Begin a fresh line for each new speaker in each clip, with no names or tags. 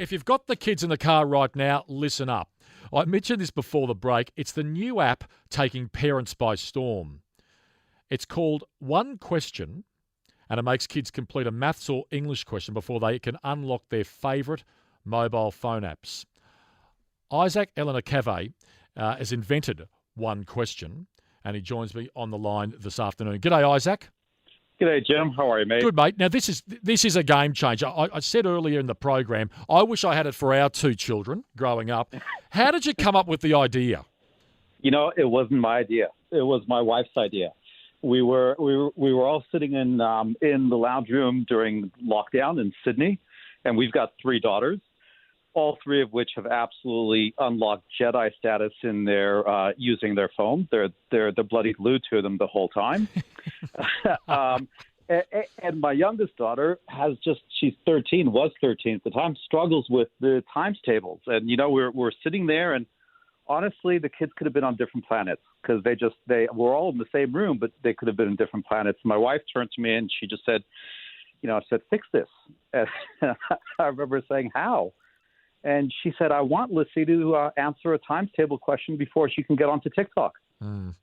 if you've got the kids in the car right now, listen up. I mentioned this before the break. It's the new app taking parents by storm. It's called 1Question, and it makes kids complete a maths or English question before they can unlock their favourite mobile phone apps. ISAC Eleanor Cave has invented 1Question, and he joins me on the line this afternoon. G'day, Isaac.
G'day, Jim. How are you, mate?
Good, mate. Now, this is a game changer. I said earlier in the program, I wish I had it for our two children growing up. How did you come up with the idea?
You know, it wasn't my idea. It was my wife's idea. We were all sitting in the lounge room during lockdown in Sydney, and we've got three daughters, all three of which have absolutely unlocked Jedi status in their using their phone. They're bloody glued to them the whole time. And my youngest daughter she's 13, was 13 at the time, struggles with the times tables. And, you know, we're sitting there, and honestly, the kids could have been on different planets because they were all in the same room, but they could have been in different planets. My wife turned to me and she just said, I said, fix this. And I remember saying, how? And she said, I want Lissy to answer a times table question before she can get onto TikTok. And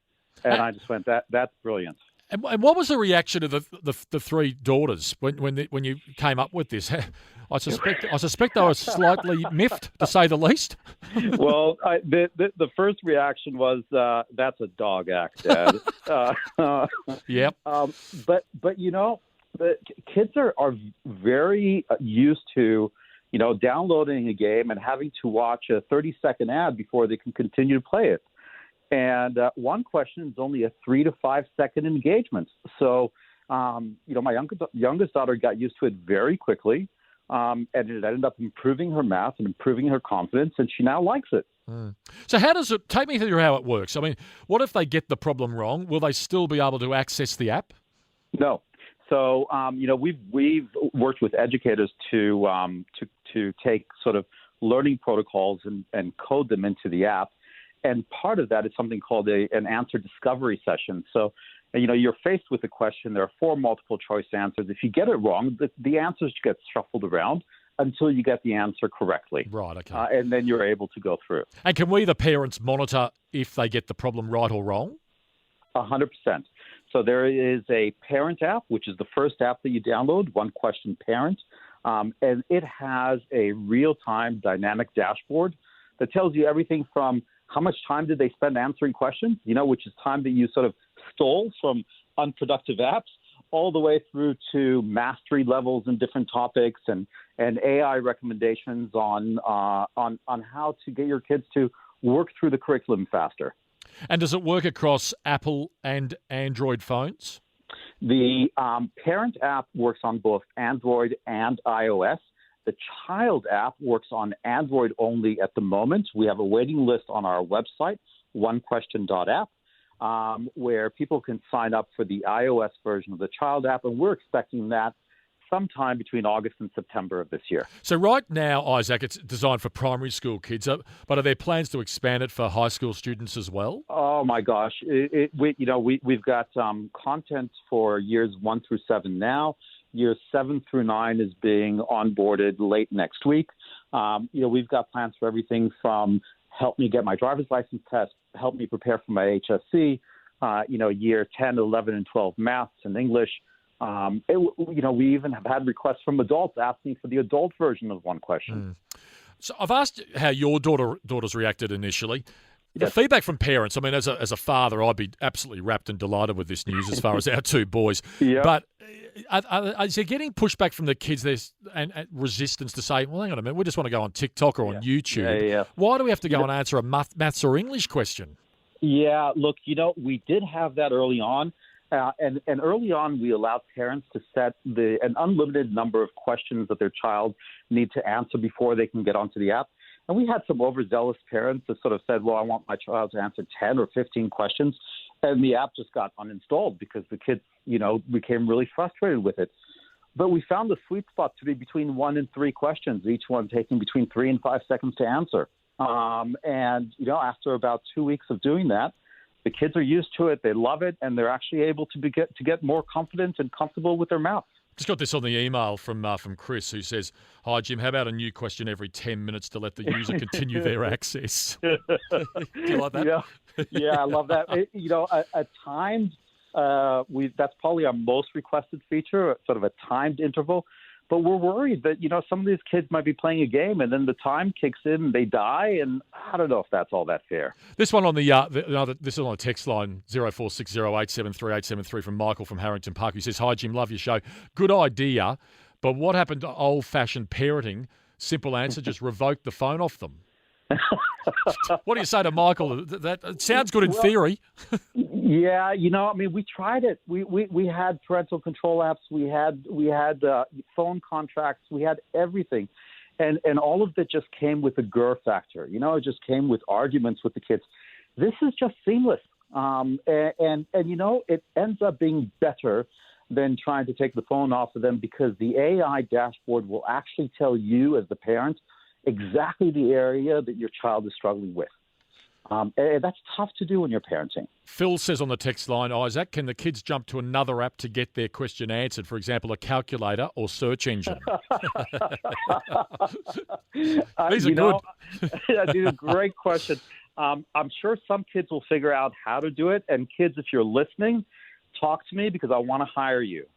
I just went, that's brilliant.
And what was the reaction of the three daughters when you came up with this? I suspect they were slightly miffed, to say the least.
Well, the first reaction was, that's a dog act, Dad.
Yep.
But you know, the kids are very used to, downloading a game and having to watch a 30-second ad before they can continue to play it. And 1Question is only a 3 to 5 second engagement. So, my youngest daughter got used to it very quickly, and it ended up improving her math and improving her confidence, and she now likes it.
So how does it – take me through how it works. I mean, what if they get the problem wrong? Will they still be able to access the app?
No. So, we've worked with educators to take sort of learning protocols and code them into the app. And part of that is something called an answer discovery session. So, you're faced with a question. There are 4 multiple choice answers. If you get it wrong, the answers get shuffled around until you get the answer correctly.
Right, okay.
And then you're able to go through.
And can we, the parents, monitor if they get the problem right or wrong?
100%. So there is a parent app, which is the first app that you download, 1Question Parent. And it has a real-time dynamic dashboard that tells you everything from how much time did they spend answering questions, which is time that you sort of stole from unproductive apps, all the way through to mastery levels in different topics and AI recommendations on how to get your kids to work through the curriculum faster.
And does it work across Apple and Android phones?
The parent app works on both Android and iOS. The child app works on Android only at the moment. We have a waiting list on our website, onequestion.app, where people can sign up for the iOS version of the child app, and we're expecting that sometime between August and September of this year.
So right now, Isaac, it's designed for primary school kids, but are there plans to expand it for high school students as well?
Oh my gosh, we've got content for years 1 through 7 now. Years 7 through 9 is being onboarded late next week. We've got plans for everything from help me get my driver's license test, help me prepare for my HSC, year 10, 11, and 12 maths and English. We even have had requests from adults asking for the adult version of 1Question.
So I've asked how your daughters reacted initially. The
Yes.
feedback from parents, I mean, as a father, I'd be absolutely wrapped and delighted with this news as far as our two boys.
Yeah.
But is there getting pushback from the kids and resistance to say, well, hang on a minute, we just want to go on TikTok or on YouTube.
Yeah.
Why do we have to go and answer a maths or English question?
Yeah, look, we did have that early on. And early on, we allowed parents to set an unlimited number of questions that their child need to answer before they can get onto the app. And we had some overzealous parents that sort of said, well, I want my child to answer 10 or 15 questions. And the app just got uninstalled because the kids, became really frustrated with it. But we found the sweet spot to be between 1 and 3 questions, each one taking between 3 and 5 seconds to answer. After about 2 weeks of doing that, the kids are used to it. They love it. And they're actually able to get more confident and comfortable with their math.
Just got this on the email from Chris, who says, "Hi Jim, how about a new question every 10 minutes to let the user continue their access?" Do you like that?
Yeah, I love that. A timed. That's probably our most requested feature, sort of a timed interval. But we're worried that, some of these kids might be playing a game and then the time kicks in and they die. And I don't know if that's all that fair.
This one on this is on the text line 0460873873 from Michael from Harrington Park, who says, "Hi Jim, love your show. Good idea, but what happened to old-fashioned parenting? Simple answer, just revoke the phone off them." What do you say to Michael? That sounds good in theory.
Yeah, we tried it. We had parental control apps. We had phone contracts. We had everything, and all of it just came with a grr factor. It just came with arguments with the kids. This is just seamless, and it ends up being better than trying to take the phone off of them, because the AI dashboard will actually tell you as the parent exactly the area that your child is struggling with. And that's tough to do when you're parenting.
Phil says on the text line, "Isaac, can the kids jump to another app to get their question answered? For example, a calculator or search engine?" These are good.
That's a great question. I'm sure some kids will figure out how to do it. And kids, if you're listening, talk to me, because I want to hire you.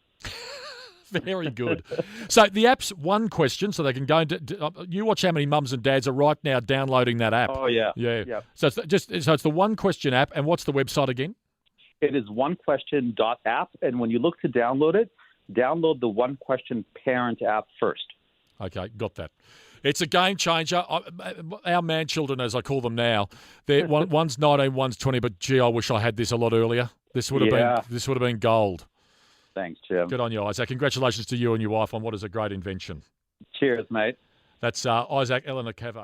Very good. So the app's 1Question, so they can go into. You watch how many mums and dads are right now downloading that app.
Oh yeah,
yeah. So it's the 1Question app, and what's the website again?
It is 1Question.app, and when you look to download it, download the 1Question parent app first.
Okay, got that. It's a game changer. Our man children, as I call them now, one's 19, one's 20. But gee, I wish I had this a lot earlier. This would have been gold.
Thanks, Jim.
Good on you, Isaac. Congratulations to you and your wife on what is a great invention.
Cheers, mate.
That's Isaac Eleanor Cave.